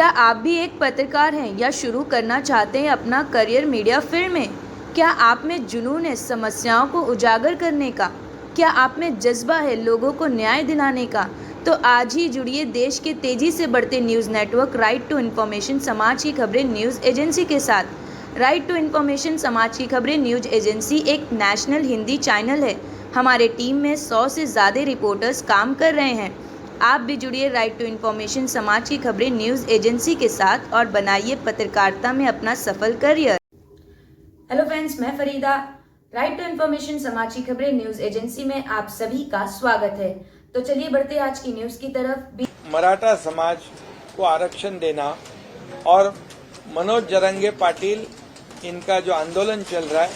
क्या आप भी एक पत्रकार हैं या शुरू करना चाहते हैं अपना करियर मीडिया फील्ड में? क्या आप में जुनून है समस्याओं को उजागर करने का? क्या आप में जज्बा है लोगों को न्याय दिलाने का? तो आज ही जुड़िए देश के तेजी से बढ़ते news network right to information समाज की खबरें न्यूज़ एजेंसी के साथ। राइट टू इन्फॉर्मेशन समाज की खबरें न्यूज़ एजेंसी एक नेशनल हिंदी चैनल है। हमारे टीम में 100 से ज़्यादा रिपोर्टर्स काम कर रहे हैं। आप भी जुड़िए राइट टू इन्फॉर्मेशन समाज की खबरें न्यूज़ एजेंसी के साथ और बनाइए पत्रकारिता में अपना सफल करियर। हेलो फ्रेंड्स, मैं फरीदा। राइट टू इन्फॉर्मेशन समाज की खबरें न्यूज़ एजेंसी में आप सभी का स्वागत है। तो चलिए बढ़ते आज की न्यूज़ की तरफ। मराठा समाज को आरक्षण देना और मनोज जरंगे पाटिल इनका जो आंदोलन चल रहा है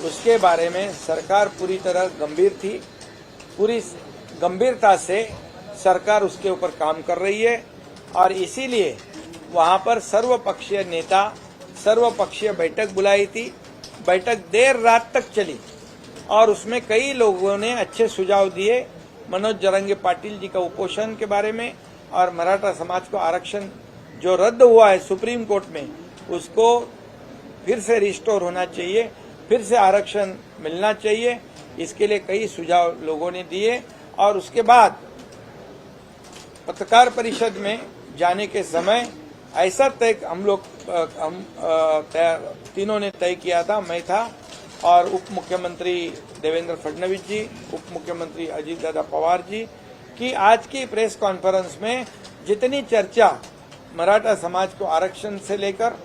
उसके बारे में सरकार पूरी तरह गंभीर थी। पूरी गंभीरता से सरकार उसके ऊपर काम कर रही है और इसीलिए वहां पर सर्वपक्षीय नेता सर्वपक्षीय बैठक बुलाई थी। बैठक देर रात तक चली और उसमें कई लोगों ने अच्छे सुझाव दिए मनोज जरंगे पाटिल जी का उपोषण के बारे में और मराठा समाज को आरक्षण जो रद्द हुआ है सुप्रीम कोर्ट में उसको फिर से रिस्टोर होना चाहिए, फिर से आरक्षण मिलना चाहिए। इसके लिए कई सुझाव लोगों ने दिए और उसके बाद पत्रकार परिषद में जाने के समय ऐसा तय हम तीनों ने तय किया था। मैं था और उप मुख्यमंत्री देवेंद्र फडणवीस जी, उप मुख्यमंत्री अजीत दादा पवार जी कि आज की प्रेस कॉन्फ्रेंस में जितनी चर्चा मराठा समाज को आरक्षण से लेकर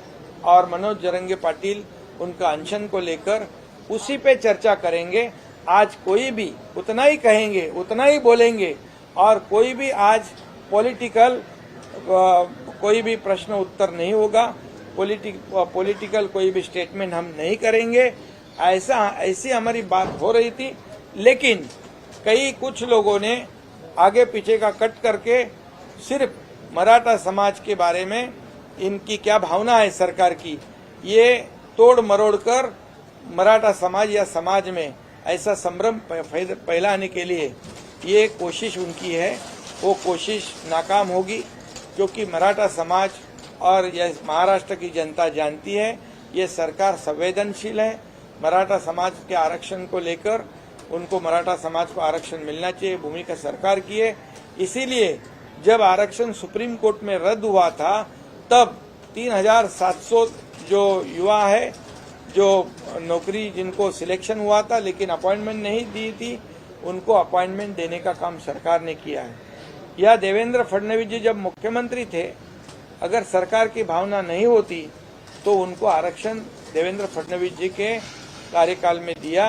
और मनोज जरंगे पाटिल उनका अनशन को लेकर उसी पे चर्चा करेंगे। आज कोई भी उतना ही कहेंगे, उतना ही बोलेंगे और कोई भी आज पॉलिटिकल कोई भी प्रश्न उत्तर नहीं होगा। पॉलिटिकल कोई भी स्टेटमेंट हम नहीं करेंगे। ऐसी हमारी बात हो रही थी, लेकिन कुछ लोगों ने आगे पीछे का कट करके सिर्फ मराठा समाज के बारे में इनकी क्या भावना है सरकार की, ये तोड़ मरोड़ कर मराठा समाज या समाज में ऐसा संभ्रम फैलाने के लिए ये कोशिश उनकी है। वो कोशिश नाकाम होगी क्योंकि मराठा समाज और यह महाराष्ट्र की जनता जानती है ये सरकार संवेदनशील है। मराठा समाज के आरक्षण को लेकर उनको मराठा समाज को आरक्षण मिलना चाहिए, भूमिका सरकार की है। इसीलिए जब आरक्षण सुप्रीम कोर्ट में रद्द हुआ था तब 3700 जो युवा है जो नौकरी जिनको सिलेक्शन हुआ था लेकिन अपॉइंटमेंट नहीं दी थी उनको अपॉइंटमेंट देने का काम सरकार ने किया है। या देवेंद्र फडणवीस जी जब मुख्यमंत्री थे, अगर सरकार की भावना नहीं होती तो उनको आरक्षण देवेंद्र फडणवीस जी के कार्यकाल में दिया।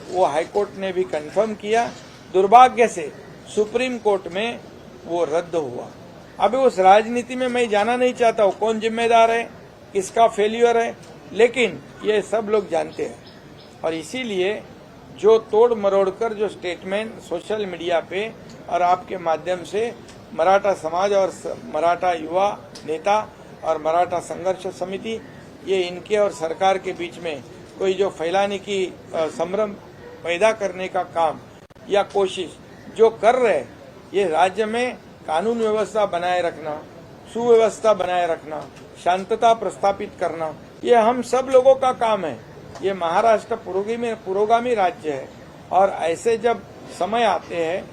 वो हाईकोर्ट ने भी कंफर्म किया। दुर्भाग्य से सुप्रीम कोर्ट में वो रद्द हुआ। अभी उस राजनीति में मैं जाना नहीं चाहता हूँ, कौन जिम्मेदार है, किसका फेल्यूर है, लेकिन ये सब लोग जानते हैं। और इसीलिए जो तोड़ मरोड़ कर जो स्टेटमेंट सोशल मीडिया पे और आपके माध्यम से मराठा समाज और मराठा युवा नेता और मराठा संघर्ष समिति ये इनके और सरकार के बीच में कोई जो फैलाने की संभ्रम पैदा करने का काम या कोशिश जो कर रहे, ये राज्य में कानून व्यवस्था बनाए रखना, सुव्यवस्था बनाए रखना, शांतता प्रस्थापित करना, ये हम सब लोगों का काम है। ये महाराष्ट्र पुरोगामी राज्य है और ऐसे जब समय आते हैं,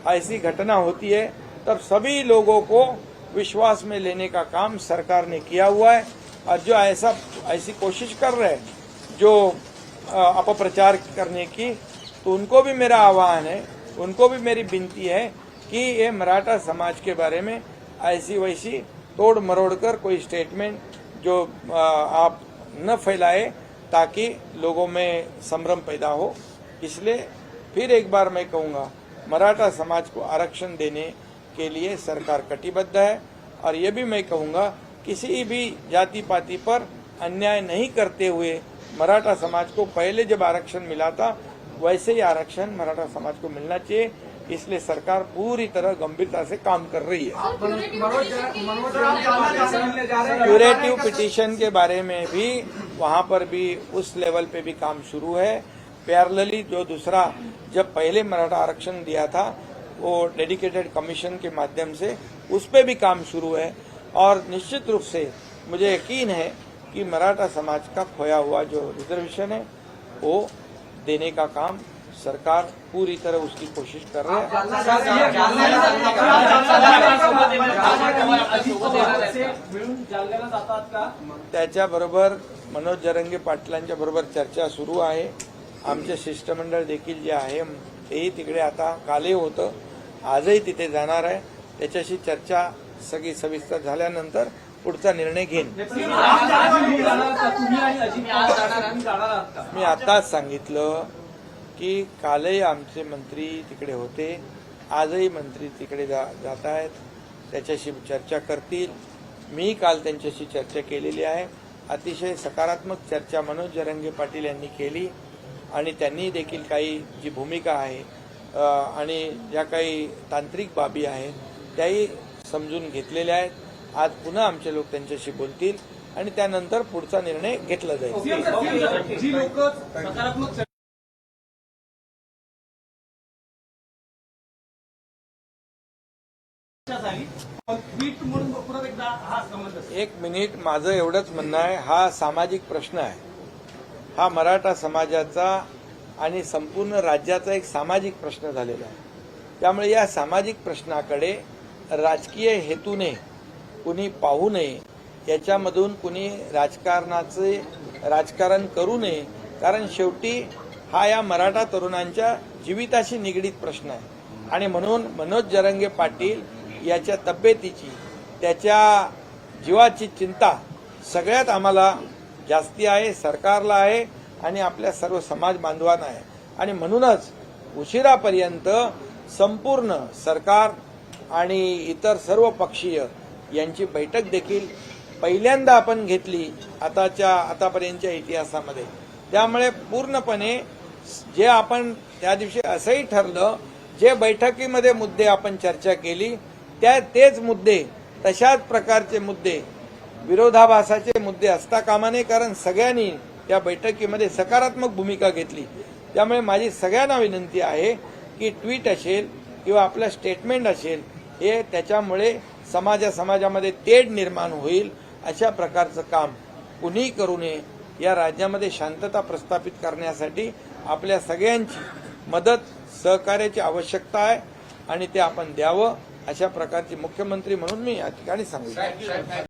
ऐसी घटना होती है, तब सभी लोगों को विश्वास में लेने का काम सरकार ने किया हुआ है। और जो ऐसी कोशिश कर रहे हैं जो अपप्रचार करने की, तो उनको भी मेरा आह्वान है, उनको भी मेरी विनती है कि ये मराठा समाज के बारे में ऐसी वैसी तोड़ मरोड़ कर कोई स्टेटमेंट जो आप न फैलाए ताकि लोगों में संभ्रम पैदा हो। इसलिए फिर एक बार मैं कहूँगा, मराठा समाज को आरक्षण देने के लिए सरकार कटिबद्ध है। और ये भी मैं कहूँगा, किसी भी जाति पाति पर अन्याय नहीं करते हुए मराठा समाज को पहले जब आरक्षण मिला था वैसे ही आरक्षण मराठा समाज को मिलना चाहिए। इसलिए सरकार पूरी तरह गंभीरता से काम कर रही है। क्यूरेटिव पिटीशन के बारे में भी वहां पर भी उस लेवल पे भी काम शुरू है। पैरेलली जो दूसरा जब पहले मराठा आरक्षण दिया था वो डेडिकेटेड कमीशन के माध्यम से उस पे भी काम शुरू है। और निश्चित रूप से मुझे यकीन है कि मराठा समाज का खोया हुआ जो रिजर्वेशन है वो देने का काम सरकार पूरी तरह उसकी कोशिश कर रही है। त्याच्याबरोबर मनोज जरंगे पाटलांच्या बरोबर चर्चा सुरू आहे। आमचे शिष्टमंडळ देखील जे आहे तेही तिकडे आता कालही होतं, आजही तिथे जाणार आहे। त्याच्याशी चर्चा सगळी सविस्तर झाल्यानंतर पुढचा निर्णय घेईन। मी आताच सांगितलं की कालही आमचे मंत्री तिकडे होते, आजही मंत्री तिकडे जात आहेत, त्याच्याशी चर्चा करतील। मी काल त्यांच्याशी चर्चा केलेली आहे। अतिशय सकारात्मक चर्चा मनोज जरंगे पाटील यांनी केली आणि त्यांनी देखील काही जी भूमिका आहे आणि ज्या काही तांत्रिक बाबी आहेत त्याही समजून घेतलेल्या आहेत। आज पुन्हा आमचे लोक त्यांच्याशी बोलतील आणि त्यानंतर पुढचा निर्णय घेतला जाईल। एक मिनिट, माझं एवढंच म्हणणं आहे, हा सामाजिक प्रश्न आहे। हा मराठा समाजाचा आणि संपूर्ण राज्याचा एक सामाजिक प्रश्न झालेला आहे। त्यामुळे या सामाजिक प्रश्नाकडे राजकीय हेतूने कुणी पाहू नये, याच्यामधून कुणी राजकारण करू नये, कारण शेवटी हा या मराठा तरुणांच्या जीविताशी निगडीत प्रश्न आहे। आणि म्हणून मनोज जरंगे पाटील याच्या तब्येतीची, त्याच्या जीवाची चिंता सगळ्यात आम्हाला जास्ती आहे, सरकारला आहे आणि आपल्या सर्व समाज बांधवांना आहे। आणि म्हणूनच उशिरापर्यंत संपूर्ण सरकार आणि इतर सर्व पक्षीय यांची बैठक देखील पहिल्यांदा आपण घेतली आतापर्यंतच्या इतिहासामध्ये। त्यामुळे पूर्णपणे जे आपण त्या दिवशी असंही ठरलं, जे बैठकीमध्ये मुद्दे आपण चर्चा केली तेच मुद्दे, तशाच प्रकारचे मुद्दे, विरोधाभासाचे मुद्दे असता कामा नये, कारण सगळ्यांनी त्या बैठकीमध्ये सकारात्मक भूमिका घेतली। त्यामुळे माझी सगळ्यांना विनंती आहे की ट्विट असेल किंवा आपलं स्टेटमेंट असेल, हे त्याच्यामुळे समाजामध्ये तेढ निर्माण होईल अशा प्रकारचं काम कुणीही करू नये। या राज्यामध्ये शांतता प्रस्थापित करण्यासाठी आपल्या सगळ्यांची मदत सहकार्याची आवश्यकता आहे आणि ते आपण द्यावं, अशा प्रकारचे मुख्यमंत्री म्हणून मी या ठिकाणी सांगू।